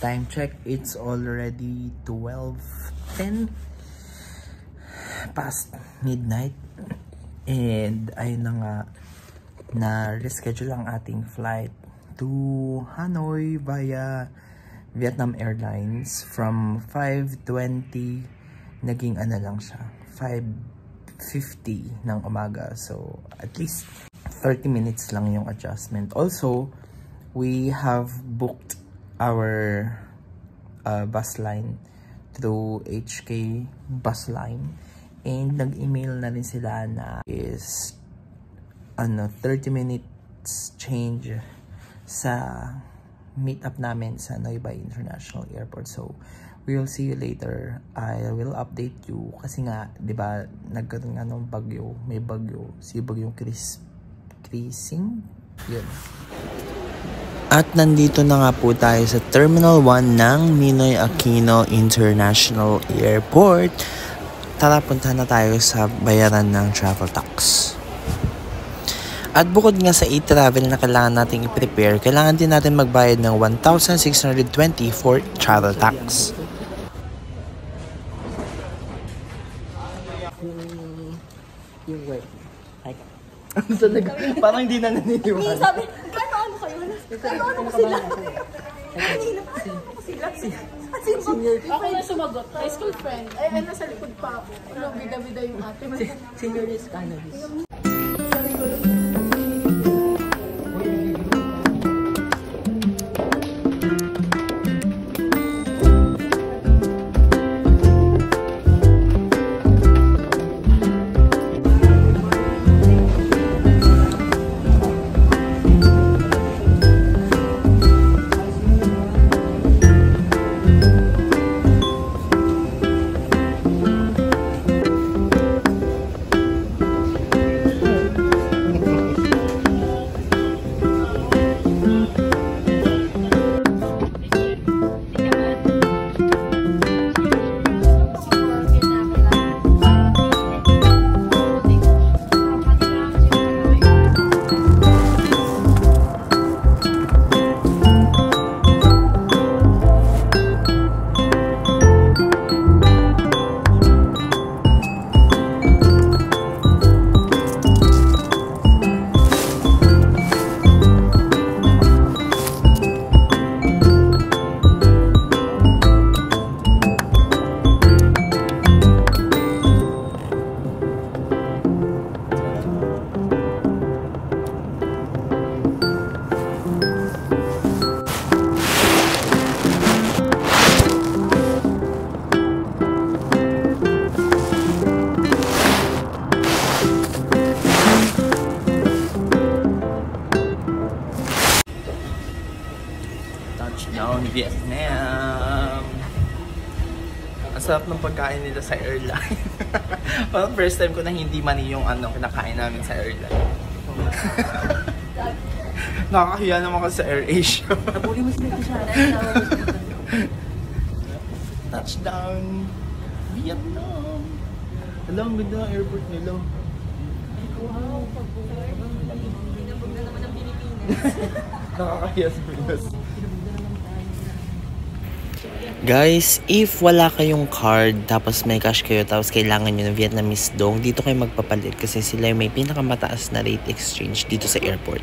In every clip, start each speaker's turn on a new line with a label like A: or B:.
A: time check, it's already 12:10 past midnight. And ayun na nga, na reschedule ang ating flight to Hanoi via Vietnam Airlines from 5:20, naging ano lang siya, 5:50 ng umaga. So at least 30 minutes lang yung adjustment. Also, we have booked our bus line through HK bus line, and nag-email na rin sila na is 30 minutes change sa meet up namin sa Noyabay International Airport. So we will see you later. I will update you kasi nga 'di ba nagkaroon nga ng bagyo, may bagyo, si bagyong Krising yun. At nandito na nga po tayo sa Terminal 1 ng Ninoy Aquino International Airport. Tara, punta na tayo sa bayaran ng travel tax. At bukod nga sa e-travel na kailangan natin i-prepare, kailangan din natin magbayad ng 1,620 for travel tax. Yung web. Parang hindi na naniniwala.
B: Sabi, ano kayo? Ano ko sila? Kanina pa, ano ko sila? Ako na sumagot. High school friend. Ay, nasa likod pa ako. Ano, bida-bida yung ate.
A: Senior is cannabis. Touchdown Vietnam. Ang sarap ng pagkain nila sa airline. Parang first time ko na hindi mani yung kinakain namin sa airline. Nakakahiya naman kasi sa AirAsia.
B: Nabuli mo sila siya.
A: Touchdown Vietnam. Alam, ang ganda ng airport nila.
B: Wow, pinabog na naman ng Pilipinas.
A: Nakakahiya sa Pinas. Guys, if wala kayong card tapos may cash kayo tapos kailangan nyo ng Vietnamese dong, dito kayo magpapalit kasi sila may pinakamataas na rate exchange dito sa airport.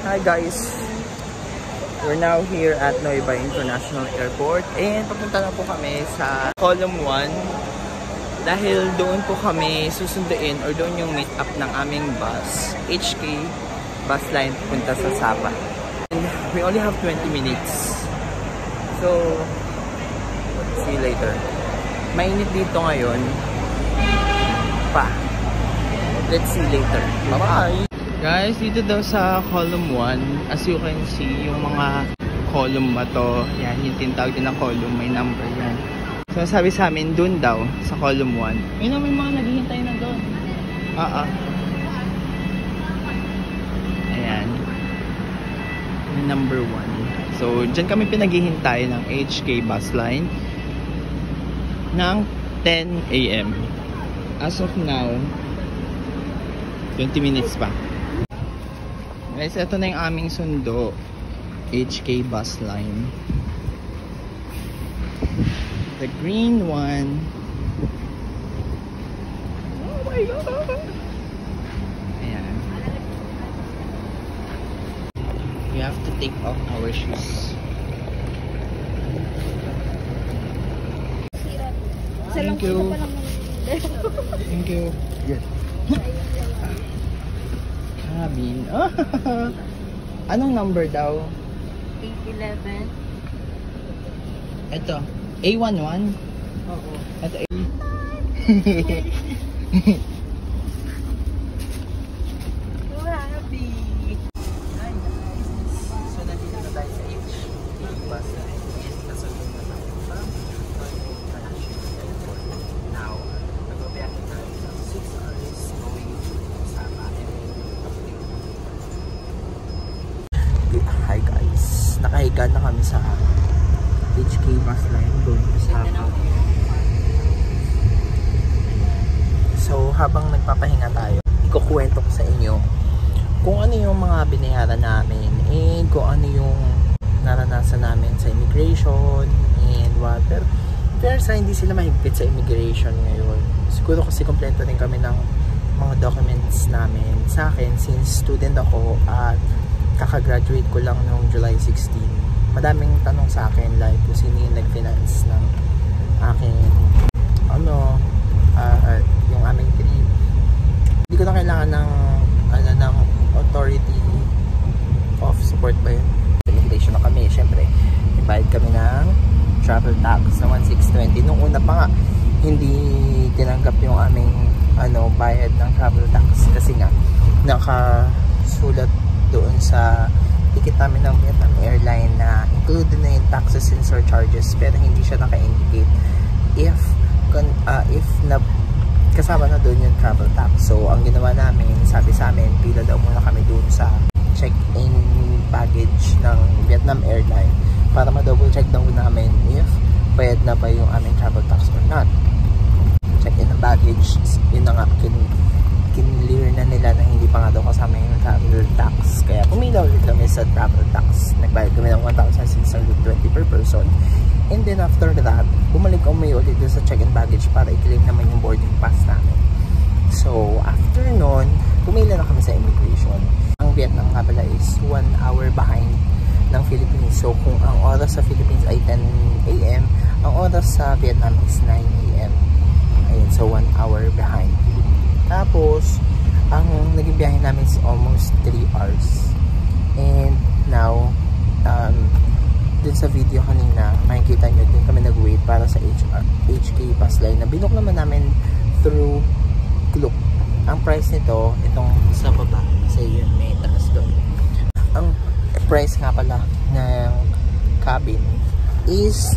A: Hi guys! We're now here at Noyabay International Airport and papunta na po kami sa Column 1 dahil doon po kami susunduin or doon yung meet up ng aming bus, HK bus line punta sa Sapa. And we only have 20 minutes. So, see you later. Mainit dito ngayon. Let's see later. Bye-bye! Guys, dito daw sa column 1, as you can see, yung mga column ba to, yan, yung tinatawag din ng column, may number yan. So, sabi sa amin, dun daw, sa column 1. Yun na, may mga naghihintay na doon. Ayan. Yung number 1. So, dyan kami pinaghihintay ng HK bus line ng 10 AM. As of now, 20 minutes pa. Guys, ito na yung aming sundo. HK bus line. The green one. Oh my god! Ayan. We have to take off our shoes. Thank you. Thank you. Good. Cabin. Anong number daw?
B: 811.
A: Ito. A11?
B: Oo.
A: Ito A.
B: Happy.
A: Hi guys. So nandito na tayo sa HK bus line. Kasunod na tayo sa International Airport. Now, nagbabiyahe tayo ng 6 hours going sa Hi guys. Nakahiga na kami sa HK bus line doon sa So habang nagpapahinga tayo, ikukwento ko sa inyo kung ano yung mga binayaran namin and kung ano yung naranasan namin sa immigration and what. Pero sa hindi sila mahigpit sa immigration ngayon. Siguro kasi kompleto din kami ng mga documents namin. Sa akin, since student ako at kakagraduate ko lang noong July 16, madaming tanong sa akin like kung sino yung nag-finance ng aking yung aming trip. Hindi ko na kailangan ng authority of support ba yun? Immigration na kami, syempre ibayad kami ng travel tax na 1,620. Nung una pa nga hindi tinanggap yung aming bayad ng travel tax kasi nga nakasulat doon sa ticket namin ng Vietnam Airline na included na yung taxes and surcharges, pero hindi siya naka-indicate if na kasama na doon yung travel tax. So ang ginawa namin, sabi sa amin, pila daw muna kami doon sa check-in baggage ng Vietnam Airline para ma-double check daw namin if bayad na ba yung aming travel tax or not. Check-in ng baggage, yun na nga, kinlear na nila na hindi pa nga daw kasama yung travel tax. Kaya pumilaw ulit kami sa travel tax. Nagbayad kami ng 1,620 per person. And then after that, bumalik kami ulit sa check-in baggage para i-claim naman yung boarding pass namin. So after nun, pumila na kami sa immigration. Ang Vietnam nga pala is 1 hour behind ng Philippines. So kung ang oras sa Philippines ay 10 AM, ang oras sa Vietnam is 9 AM. Ayun, so 1 hour behind. Tapos, ang naging biyahe namin is almost 3 hours. And now, dun sa video kanina, makikita nyo din kami nag-wait para sa HK bus line na binook naman namin through Klook. Ang price nito, itong sa baba, kasi yun may taas doon. Ang price nga pala ng cabin is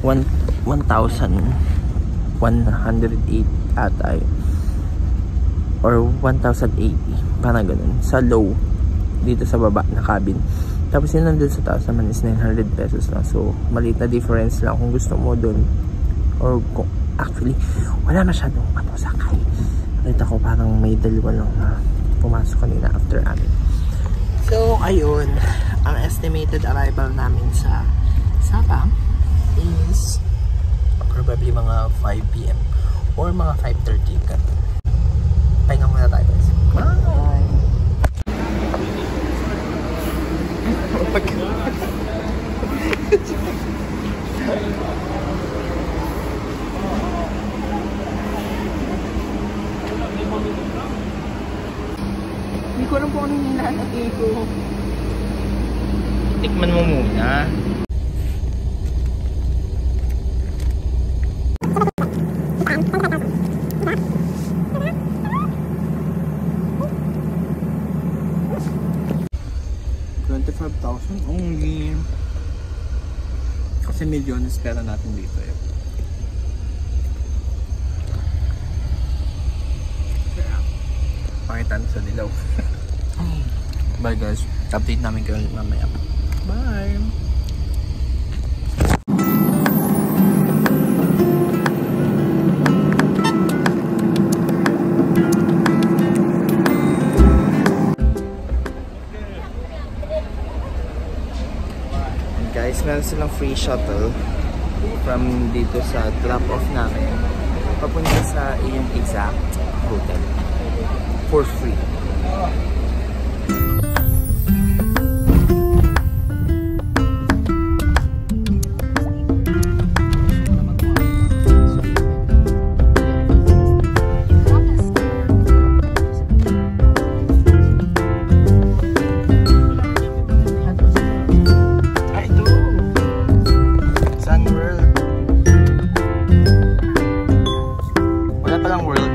A: 1,108 atay or 1,080, parang ganun sa low dito sa baba na cabin. Tapos yun nandun sa taas naman is 900 pesos lang. So maliit na difference lang kung gusto mo dun, or kung actually wala masyadong sakay. Nakita ko parang may dalawa lang na pumasok kanina after amin. So ayun, ang estimated arrival namin sa Sabang is probably mga 5 PM or mga 5:30 ka. Pahinga muna tayo guys. Bye!
B: Hindi ko alam po anong nilalagay ko.
A: Tikman mo muna. $25,000 only. Kasi milyones pera natin dito eh. Pakita na sa dilaw. Bye guys. Update namin kayo mamaya. Bye! meron silang free shuttle from dito sa drop-off namin papunta sa iyong exact hotel for free.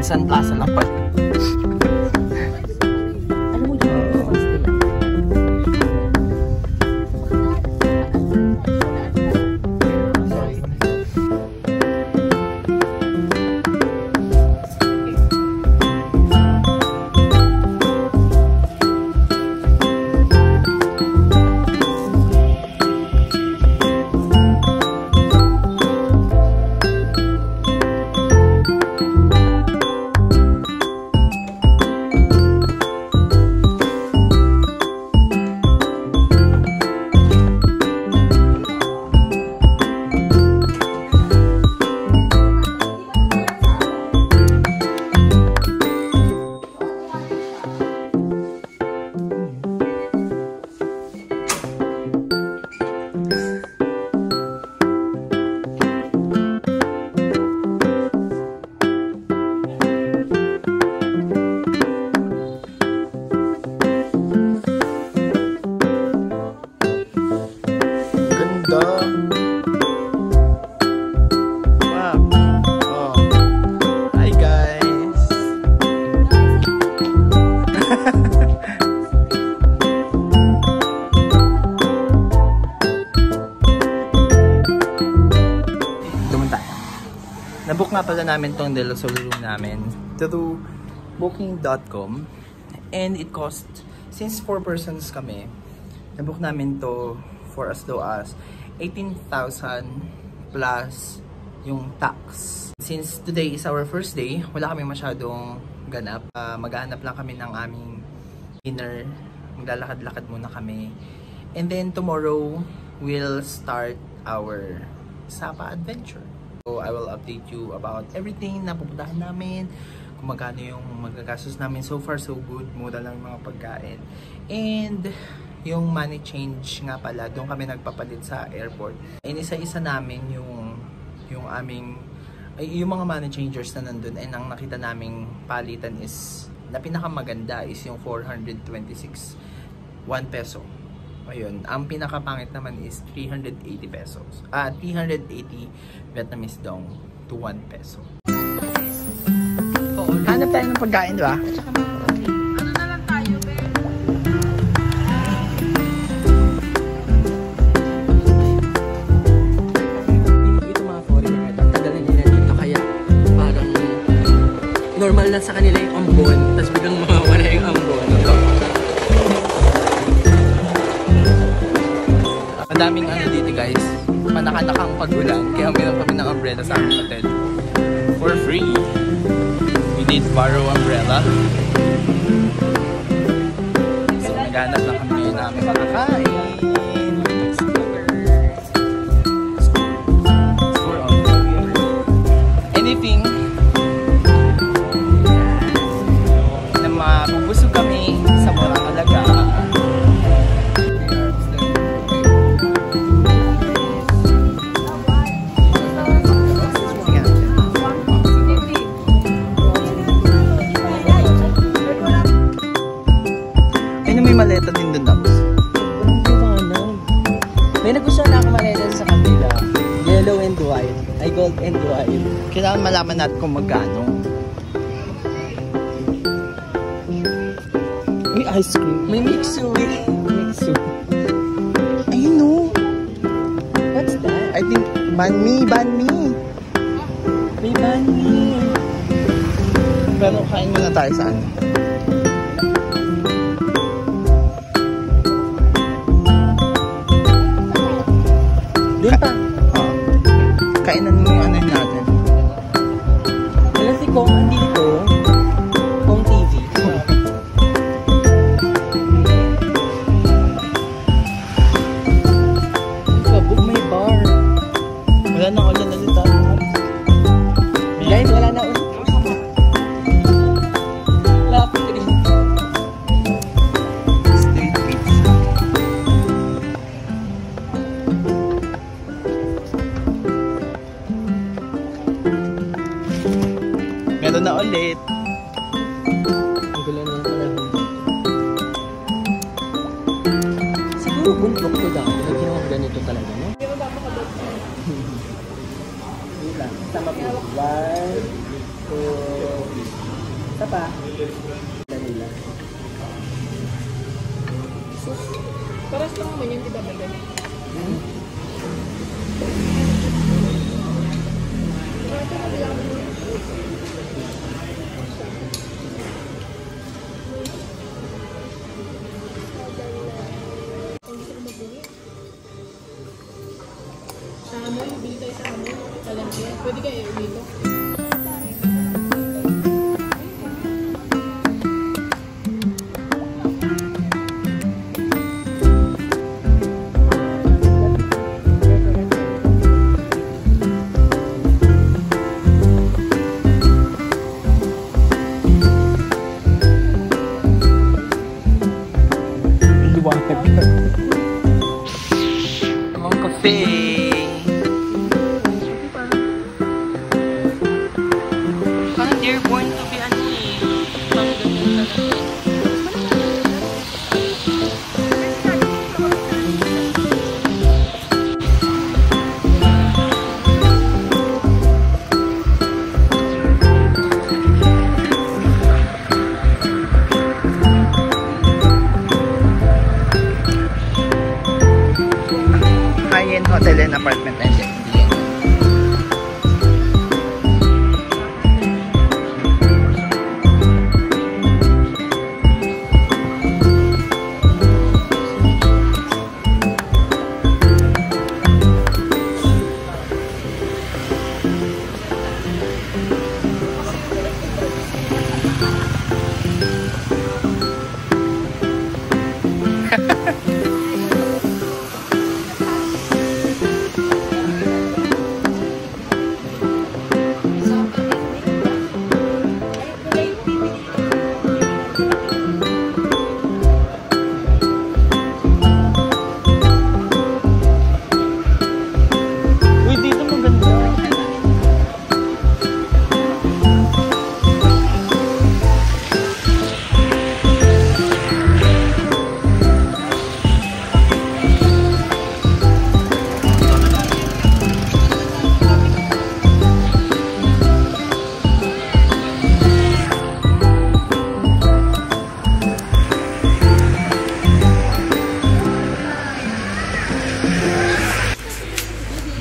A: Sun Plaza lang pa.
B: Ano mo dito?
A: Nabook nga pala namin tong De La Sol room namin through booking.com and it cost, since 4 persons kami, nabook namin to for as low as 18,000 plus yung tax. Since today is our first day, wala kami masyadong ganap. Maghahanap lang kami ng aming dinner. Maglalakad-lakad muna kami. And then tomorrow, we'll start our Sapa adventure. So I will update you about everything na pupuntahan namin, kung magkano yung magagastos namin. So far so good, mura lang yung mga pagkain. And yung money change nga pala, doon kami nagpapalit sa airport. Inisa-isa namin yung aming, yung mga money changers na nandun, and ang nakita naming palitan is, na pinakamaganda is yung 426 1 peso. Ayun, ang pinakapangit naman is 380 pesos. 380 Vietnamese dong to 1 peso. Hanap tayo ng pagkain, diba?
B: Ano na lang tayo, be?
C: Ito mga foreigner, ang tagal na nila dito, kaya parang normal na sa kanila yung ambon, tapos biglang mawawala yung ambon.
A: Ang daming ano dito guys, manakanakang pag-ulan, kaya meron kami ng umbrella sa aming hotel for free. We need borrow umbrella. So naghanap lang kami ngayon namin makakain. Anything na mabubusog kami sa murang alaga. Maleta din dun, Dabs.
C: May nagustuhan na ako maleta sa kabila. Yellow and white. Ay, gold and white.
A: Kailangan malaman natin kung magkano.
C: May ice cream. May mixui. Mixui.
A: Ayun no.
C: What's that?
A: I think banh mi.
C: May banh mi.
A: Pero kain muna tayo sa ano.
C: Doon pa.
A: Kainan mo yung ano natin.
C: Alam si Kong andito. Kong TV.
A: May Wala na ulan ulit.
C: Guys, wala na ulit. Lapit rin.
A: Street pizza. Meron na ulit.
C: Ang gulo na pala. Siguro bundok ko dati. Naging ganito talaga, no? Wala. Sama po. 1, 2, isa pa. Nila.
B: Paras lang naman yun, di ba, Bebe? Sa amoy, bili tayo sa amoy. Alam niya, pwede kayo dito.
A: Ang cafe.
C: Parang they're born to be ano eh. Parang ganun talaga.
A: High-end hotel and apartment and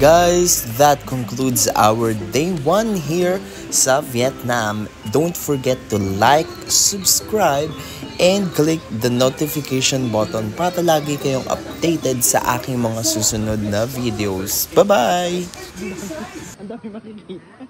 D: Guys, that concludes our day 1 here sa Vietnam. Don't forget to like, subscribe, and click the notification button para lagi kayong updated sa aking mga susunod na videos. Bye-bye!
C: Ang dami makikita.